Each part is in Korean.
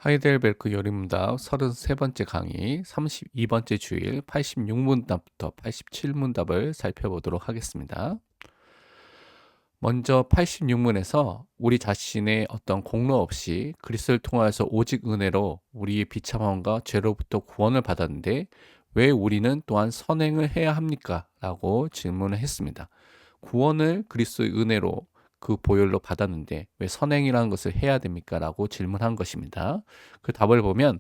하이델베르크 요리문답 33번째 강의 32번째 주일 86문답부터 87문답을 살펴보도록 하겠습니다. 먼저 86문에서 우리 자신의 어떤 공로 없이 그리스도를 통하여서 오직 은혜로 우리의 비참함과 죄로부터 구원을 받았는데 왜 우리는 또한 선행을 해야 합니까? 라고 질문을 했습니다. 구원을 그리스도의 은혜로 그 보혈로 받았는데 왜 선행이라는 것을 해야 됩니까? 라고 질문한 것입니다. 그 답을 보면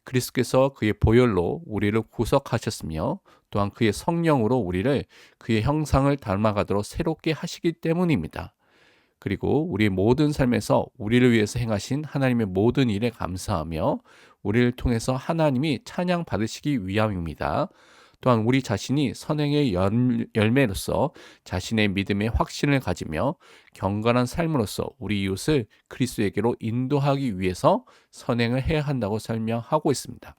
그리스도께서 그의 보혈로 우리를 구속하셨으며 또한 그의 성령으로 우리를 그의 형상을 닮아가도록 새롭게 하시기 때문입니다. 그리고 우리 모든 삶에서 우리를 위해서 행하신 하나님의 모든 일에 감사하며 우리를 통해서 하나님이 찬양 받으시기 위함입니다. 또한 우리 자신이 선행의 열매로서 자신의 믿음의 확신을 가지며 경건한 삶으로서 우리 이웃을 그리스도에게로 인도하기 위해서 선행을 해야 한다고 설명하고 있습니다.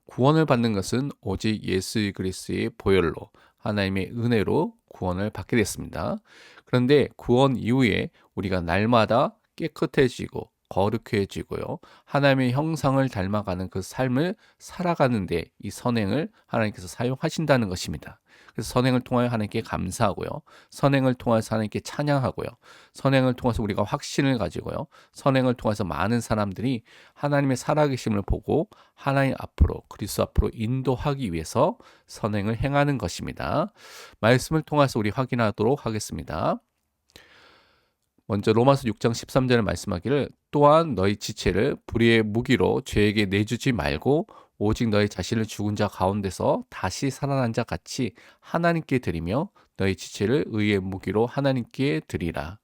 구원을 받는 것은 오직 예수 그리스도의 보혈로 하나님의 은혜로 구원을 받게 됐습니다. 그런데 구원 이후에 우리가 날마다 깨끗해지고 거룩해지고요. 하나님의 형상을 닮아가는 그 삶을 살아가는데 이 선행을 하나님께서 사용하신다는 것입니다. 그래서 선행을 통하여 하나님께 감사하고요. 선행을 통해서 하나님께 찬양하고요. 선행을 통해서 우리가 확신을 가지고요. 선행을 통해서 많은 사람들이 하나님의 살아계심을 보고 하나님 앞으로 그리스도 앞으로 인도하기 위해서 선행을 행하는 것입니다. 말씀을 통해서 우리 확인하도록 하겠습니다. 먼저 로마서 6장 13절에 말씀하기를 또한 너희 지체를 불의의 무기로 죄에게 내주지 말고 오직 너희 자신을 죽은 자 가운데서 다시 살아난 자 같이 하나님께 드리며 너희 지체를 의의 무기로 하나님께 드리라.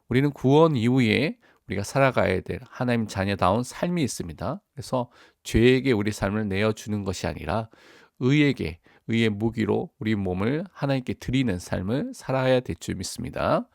우리는 구원 이후에 우리가 살아가야 될 하나님 자녀다운 삶이 있습니다. 그래서 죄에게 우리 삶을 내어주는 것이 아니라 의에게 의의 무기로 우리 몸을 하나님께 드리는 삶을 살아야 될 줄 믿습니다.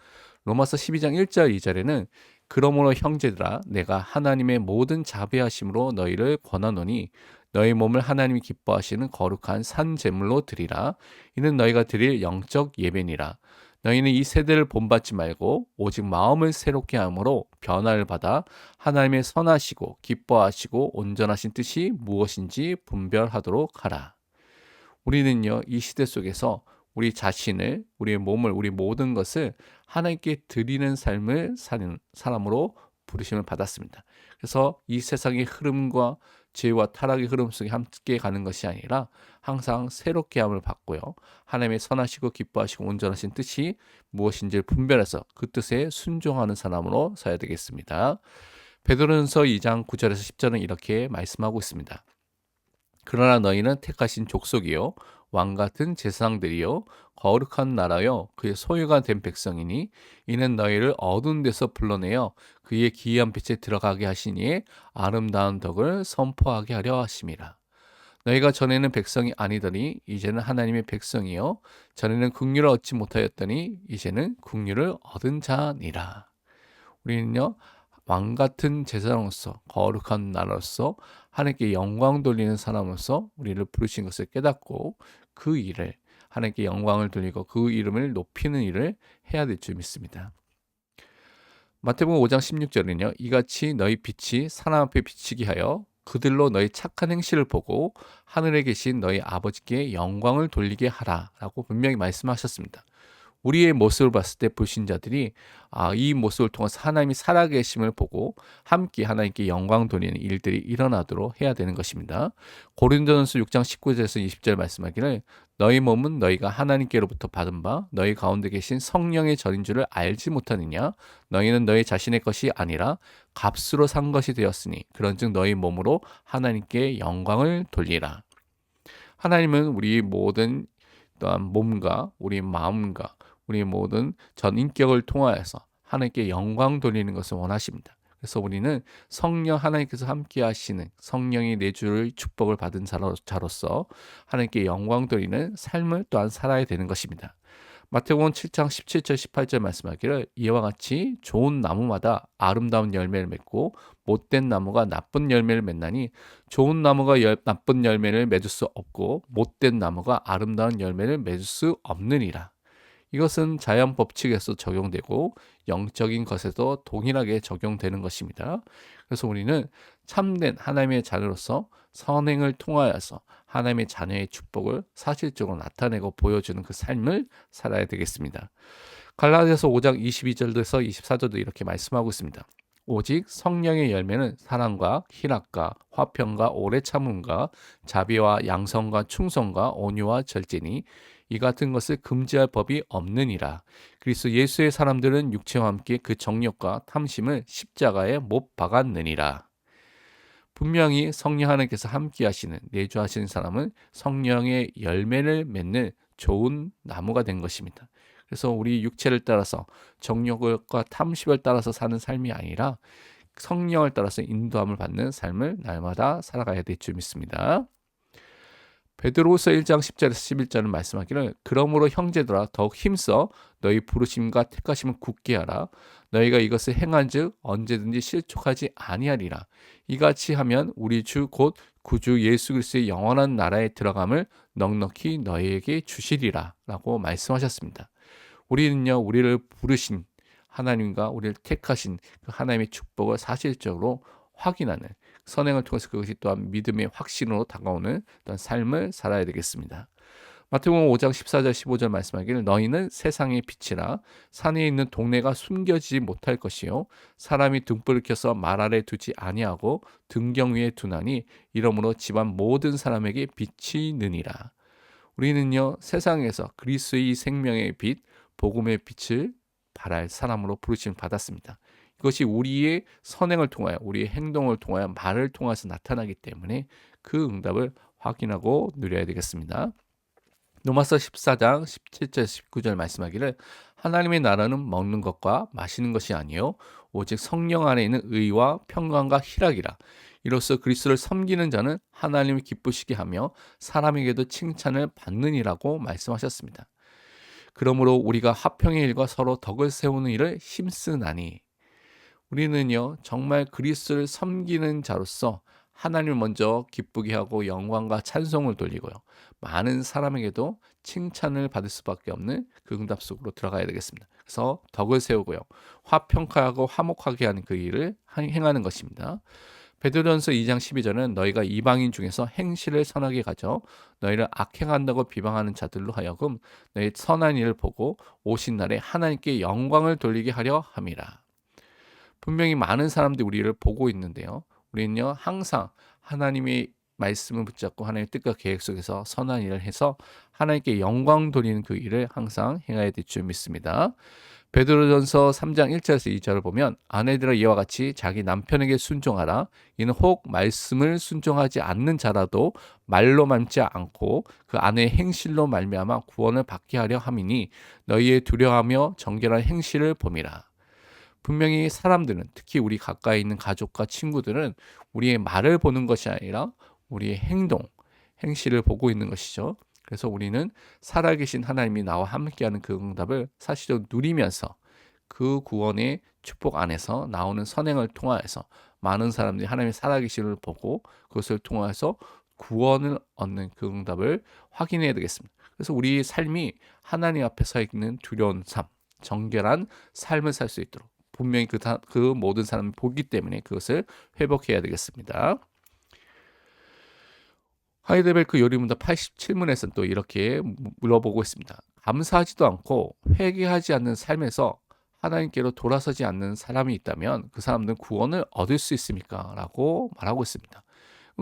로마서 12장 1절 2절에는 그러므로 형제들아 내가 하나님의 모든 자비하심으로 너희를 권하노니 너희 몸을 하나님이 기뻐하시는 거룩한 산 제물로 드리라. 이는 너희가 드릴 영적 예배니라. 너희는 이 세대를 본받지 말고 오직 마음을 새롭게 함으로 변화를 받아 하나님의 선하시고 기뻐하시고 온전하신 뜻이 무엇인지 분별하도록 하라. 우리는요, 이 시대 속에서 우리 자신을, 우리의 몸을, 우리 모든 것을 하나님께 드리는 삶을 사는 사람으로 부르심을 받았습니다. 그래서 이 세상의 흐름과 죄와 타락의 흐름 속에 함께 가는 것이 아니라 항상 새롭게 함을 받고요. 하나님의 선하시고 기뻐하시고 온전하신 뜻이 무엇인지를 분별해서 그 뜻에 순종하는 사람으로 서야 되겠습니다. 베드로전서 2장 9절에서 10절은 이렇게 말씀하고 있습니다. 그러나 너희는 택하신 족속이요 왕 같은 제사장들이요 거룩한 나라요 그의 소유가 된 백성이니 이는 너희를 어두운 데서 불러내어 그의 기이한 빛에 들어가게 하시니 아름다운 덕을 선포하게 하려 하심이라. 너희가 전에는 백성이 아니더니 이제는 하나님의 백성이요 전에는 긍휼을 얻지 못하였더니 이제는 긍휼을 얻은 자니라. 우리는요 왕 같은 제사장으로서 거룩한 나라로서 하나님께 영광 돌리는 사람으로서 우리를 부르신 것을 깨닫고 그 일을 하나님께 영광을 돌리고 그 이름을 높이는 일을 해야 될 줄 믿습니다. 마태복음 5장 16절은요. 이같이 너희 빛이 사람 앞에 비치게 하여 그들로 너희 착한 행실을 보고 하늘에 계신 너희 아버지께 영광을 돌리게 하라라고 분명히 말씀하셨습니다. 우리의 모습을 봤을 때 불신자들이 이 모습을 통해서 하나님이 살아계심을 보고 함께 하나님께 영광 돌리는 일들이 일어나도록 해야 되는 것입니다. 고린도전서 6장 19절에서 20절 말씀하기를 너희 몸은 너희가 하나님께로부터 받은 바 너희 가운데 계신 성령의 절인 줄을 알지 못하느냐 너희는 너희 자신의 것이 아니라 값으로 산 것이 되었으니 그런즉 너희 몸으로 하나님께 영광을 돌리라. 하나님은 우리 모든 또한 몸과 우리 마음과 우리 모든 전 인격을 통하여서 하나님께 영광 돌리는 것을 원하십니다. 그래서 우리는 성령 하나님께서 함께 하시는 성령이 내줄 축복을 받은 자로서 하나님께 영광 돌리는 삶을 또한 살아야 되는 것입니다. 마태복음 7장 17절 18절 말씀하기를 이와 같이 좋은 나무마다 아름다운 열매를 맺고 못된 나무가 나쁜 열매를 맺나니 좋은 나무가 나쁜 열매를 맺을 수 없고 못된 나무가 아름다운 열매를 맺을 수 없느니라. 이것은 자연 법칙에서 적용되고 영적인 것에도 동일하게 적용되는 것입니다. 그래서 우리는 참된 하나님의 자녀로서 선행을 통하여서 하나님의 자녀의 축복을 사실적으로 나타내고 보여주는 그 삶을 살아야 되겠습니다. 갈라디아서 5장 22절에서 24절도 이렇게 말씀하고 있습니다. 오직 성령의 열매는 사랑과 희락과 화평과 오래 참음과 자비와 양성과 충성과 온유와 절제니 이 같은 것을 금지할 법이 없느니라. 그리스도 예수의 사람들은 육체와 함께 그 정욕과 탐심을 십자가에 못 박았느니라. 분명히 성령 하나님께서 함께 하시는 내주하시는 사람은 성령의 열매를 맺는 좋은 나무가 된 것입니다. 그래서 우리 육체를 따라서 정욕과 탐심을 따라서 사는 삶이 아니라 성령을 따라서 인도함을 받는 삶을 날마다 살아가야 될 줄 믿습니다. 베드로후서 1장 10절에서 11절은 말씀하기를 그러므로 형제들아 더욱 힘써 너희 부르심과 택하심을 굳게 하라. 너희가 이것을 행한즉 언제든지 실족하지 아니하리라. 이같이 하면 우리 주 곧 구주 예수 그리스도의 영원한 나라에 들어감을 넉넉히 너희에게 주시리라 라고 말씀하셨습니다. 우리는요, 우리를 부르신 하나님과 우리를 택하신 그 하나님의 축복을 사실적으로 확인하는 선행을 통해서 그것이 또한 믿음의 확신으로 다가오는 어떤 삶을 살아야 되겠습니다. 마태복음 5장 14절 15절 말씀하기를 너희는 세상의 빛이라 산에 있는 동네가 숨겨지지 못할 것이요 사람이 등불을 켜서 말 아래 두지 아니하고 등경 위에 두나니 이러므로 집안 모든 사람에게 빛이 느니라. 우리는요 세상에서 그리스도의 생명의 빛 복음의 빛을 발할 사람으로 부르심 받았습니다. 이것이 우리의 선행을 통하여 우리의 행동을 통하여 말을 통해서 나타나기 때문에 그 응답을 확인하고 누려야 되겠습니다. 로마서 14장 17절 19절 말씀하기를 하나님의 나라는 먹는 것과 마시는 것이 아니요 오직 성령 안에 있는 의와 평강과 희락이라. 이로써 그리스도를 섬기는 자는 하나님을 기쁘시게 하며 사람에게도 칭찬을 받느니라고 말씀하셨습니다. 그러므로 우리가 화평의 일과 서로 덕을 세우는 일을 힘쓰나니 우리는요 정말 그리스도를 섬기는 자로서 하나님을 먼저 기쁘게 하고 영광과 찬송을 돌리고요 많은 사람에게도 칭찬을 받을 수밖에 없는 그 응답 속으로 들어가야 되겠습니다. 그래서 덕을 세우고요 화평하고 화목하게 하는 그 일을 행하는 것입니다. 베드로전서 2장 12절은 너희가 이방인 중에서 행실을 선하게 가져 너희를 악행한다고 비방하는 자들로 하여금 너희 선한 일을 보고 오신 날에 하나님께 영광을 돌리게 하려 함이라. 분명히 많은 사람들이 우리를 보고 있는데요. 우리는요 항상 하나님의 말씀을 붙잡고 하나님의 뜻과 계획 속에서 선한 일을 해서 하나님께 영광 돌리는 그 일을 항상 행해야 될 줄 믿습니다. 베드로전서 3장 1절에서 2절을 보면 아내들아 이와 같이 자기 남편에게 순종하라. 이는 혹 말씀을 순종하지 않는 자라도 말로 맘지 않고 그 아내의 행실로 말미암아 구원을 받게 하려 함이니 너희의 두려워하며 정결한 행실을 봄이라. 분명히 사람들은 특히 우리 가까이 있는 가족과 친구들은 우리의 말을 보는 것이 아니라 우리의 행실을 보고 있는 것이죠. 그래서 우리는 살아계신 하나님이 나와 함께하는 그 응답을 사실적으로 누리면서 그 구원의 축복 안에서 나오는 선행을 통하여서 많은 사람들이 하나님의 살아계심을 보고 그것을 통해서 구원을 얻는 그 응답을 확인해야 되겠습니다. 그래서 우리 삶이 하나님 앞에 서 있는 두려운 삶, 정결한 삶을 살 수 있도록 분명히 그 모든 사람이 보기 때문에 그것을 회복해야 되겠습니다. 하이델베르크 요리문답 87문에서는 또 이렇게 물어보고 있습니다. 감사하지도 않고 회개하지 않는 삶에서 하나님께로 돌아서지 않는 사람이 있다면 그 사람들은 구원을 얻을 수 있습니까? 라고 말하고 있습니다.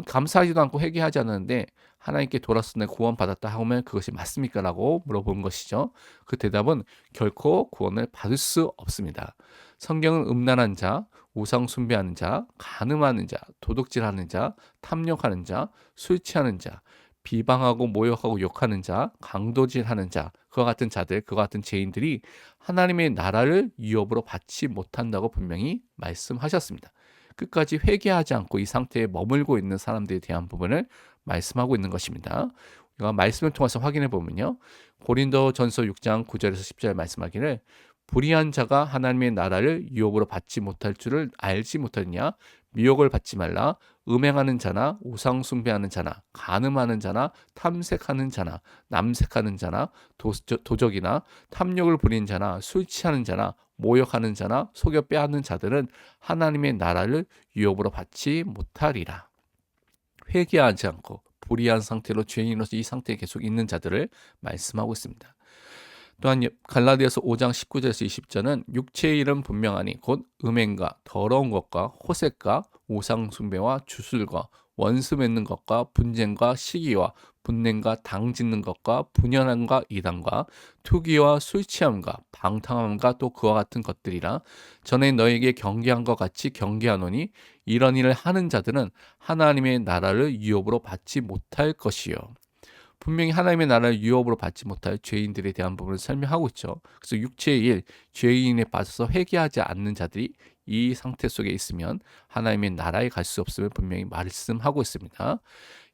감사하지도 않고 회개하지 않는데 하나님께 돌아서 내 구원 받았다 하면 그것이 맞습니까? 라고 물어본 것이죠. 그 대답은 결코 구원을 받을 수 없습니다. 성경은 음란한 자, 우상 숭배하는 자, 간음하는 자, 도둑질하는 자, 탐욕하는 자, 술 취하는 자, 비방하고 모욕하고 욕하는 자, 강도질하는 자, 그와 같은 자들, 그와 같은 죄인들이 하나님의 나라를 유업으로 받지 못한다고 분명히 말씀하셨습니다. 끝까지 회개하지 않고 이 상태에 머물고 있는 사람들에 대한 부분을 말씀하고 있는 것입니다. 우리가 말씀을 통해서 확인해 보면요. 고린도전서 6장 9절에서 10절 말씀하기를 불의한 자가 하나님의 나라를 유업으로 받지 못할 줄을 알지 못하느냐 미혹을 받지 말라. 음행하는 자나 우상 숭배하는 자나 간음하는 자나 탐색하는 자나 남색하는 자나 도적이나 탐욕을 부리는 자나 술 취하는 자나 모욕하는 자나 속여 빼앗는 자들은 하나님의 나라를 유업으로 받지 못하리라. 회개하지 않고 불의한 상태로 죄인으로서 이 상태에 계속 있는 자들을 말씀하고 있습니다. 또한 갈라디아서 5장 19절에서 20절은 육체의 일은 분명하니 곧 음행과 더러운 것과 호색과 우상 숭배와 주술과 원수 맺는 것과 분쟁과 시기와 분냄과 당 짓는 것과 분연함과 이단과 투기와 술 취함과 방탕함과 또 그와 같은 것들이라. 전에 너에게 경계한 것 같이 경계하노니 이런 일을 하는 자들은 하나님의 나라를 유업으로 받지 못할 것이요. 분명히 하나님의 나라를 유업으로 받지 못할 죄인들에 대한 부분을 설명하고 있죠. 그래서 육체의 일, 죄인에 빠져서 회개하지 않는 자들이 이 상태 속에 있으면 하나님의 나라에 갈 수 없음을 분명히 말씀하고 있습니다.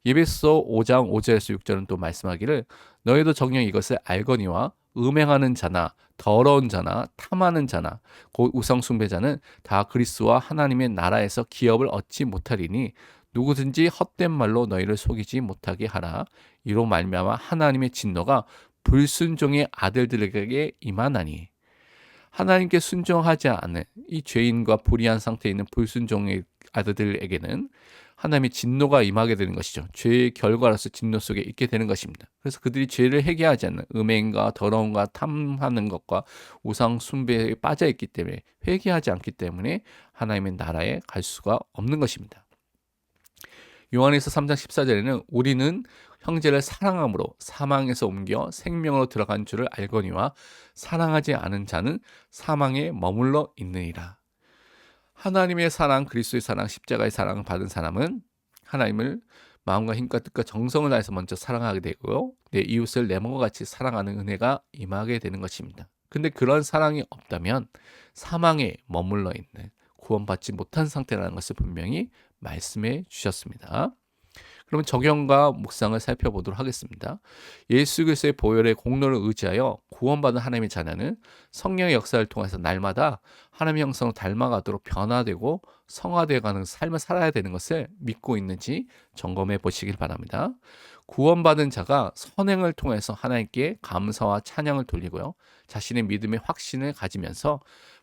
예배소 5장 5절에서 6절은 또 말씀하기를 너희도 정녕 이것을 알거니와 음행하는 자나 더러운 자나 탐하는 자나 곧 우상 숭배자는 다 그리스도와 하나님의 나라에서 기업을 얻지 못하리니 누구든지 헛된 말로 너희를 속이지 못하게 하라. 이로 말미암아 하나님의 진노가 불순종의 아들들에게 임하나니. 하나님께 순종하지 않은 이 죄인과 불의한 상태에 있는 불순종의 아들들에게는 하나님의 진노가 임하게 되는 것이죠. 죄의 결과로서 진노 속에 있게 되는 것입니다. 그래서 그들이 죄를 해결하지 않는 음행과 더러움과 탐하는 것과 우상 숭배에 빠져 있기 때문에 회개하지 않기 때문에 하나님의 나라에 갈 수가 없는 것입니다. 요한일서 3장 14절에는 우리는 형제를 사랑함으로 사망에서 옮겨 생명으로 들어간 줄을 알거니와 사랑하지 않은 자는 사망에 머물러 있느니라. 하나님의 사랑, 그리스도의 사랑, 십자가의 사랑을 받은 사람은 하나님을 마음과 힘과 뜻과 정성을 다해서 먼저 사랑하게 되고요. 내 이웃을 내 몸과 같이 사랑하는 은혜가 임하게 되는 것입니다. 근데 그런 사랑이 없다면 사망에 머물러 있는 구원받지 못한 상태라는 것을 분명히 말씀해 주셨습니다. 그러면 적용과 묵상을 살펴보도록 하겠습니다. 예수 그리스도의 보혈의 공로를 의지하여 구원받은 하나님의 자녀는 성령의 역사를 통해서 날마다 하나님의 형상으로 닮아가도록 변화되고 성화되어가는 삶을 살아야 되는 것을 믿고 있는지 점검해 보시길 바랍니다. 구원받은 자가 선행을 통해서 하나님께 감사와 찬양을 돌리고요. 자신의 믿음의 확신을 가지면서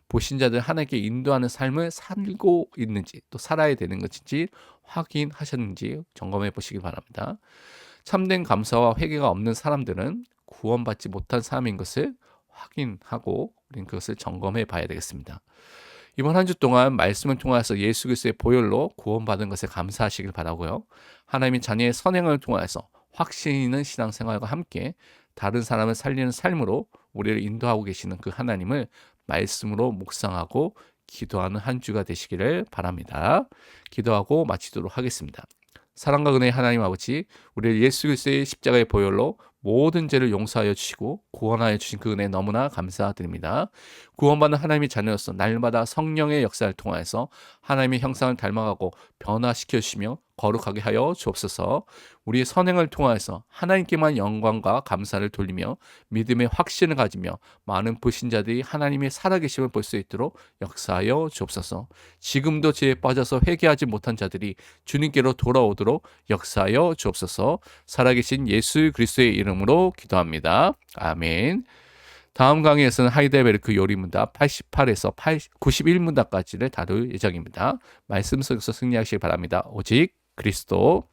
보신 자들 하나님께 인도하는 삶을 살고 있는지 또 살아야 되는 것인지 확인하셨는지 점검해 보시기 바랍니다. 참된 감사와 회개가 없는 사람들은 구원받지 못한 사람인 것을 확인하고 우리는 그것을 점검해 봐야 되겠습니다. 이번 한 주 동안 말씀을 통해서 예수 그리스도의 보혈로 구원받은 것에 감사하시길 바라고요. 하나님의 자녀의 선행을 통해서 확신 있는 신앙생활과 함께 다른 사람을 살리는 삶으로 우리를 인도하고 계시는 그 하나님을 말씀으로 묵상하고 기도하는 한 주가 되시기를 바랍니다. 기도하고 마치도록 하겠습니다. 사랑과 은혜의 하나님 아버지, 우리를 예수 그리스도의 십자가의 보혈로 모든 죄를 용서하여 주시고 구원하여 주신 그 은혜 너무나 감사드립니다. 구원받는 하나님의 자녀로서 날마다 성령의 역사를 통해서 하나님의 형상을 닮아가고 변화시켜 주시며 거룩하게 하여 주옵소서. 우리의 선행을 통해서 하나님께만 영광과 감사를 돌리며 믿음의 확신을 가지며 많은 불신자들이 하나님의 살아계심을 볼 수 있도록 역사하여 주옵소서. 지금도 죄에 빠져서 회개하지 못한 자들이 주님께로 돌아오도록 역사하여 주옵소서. 살아계신 예수 그리스도의 이름으로 기도합니다. 아멘. 다음 강의에서는 하이델베르크 요리문답 88에서 91문답까지를 다룰 예정입니다. 말씀 속에서 승리하시기 바랍니다. 오직 그리스도.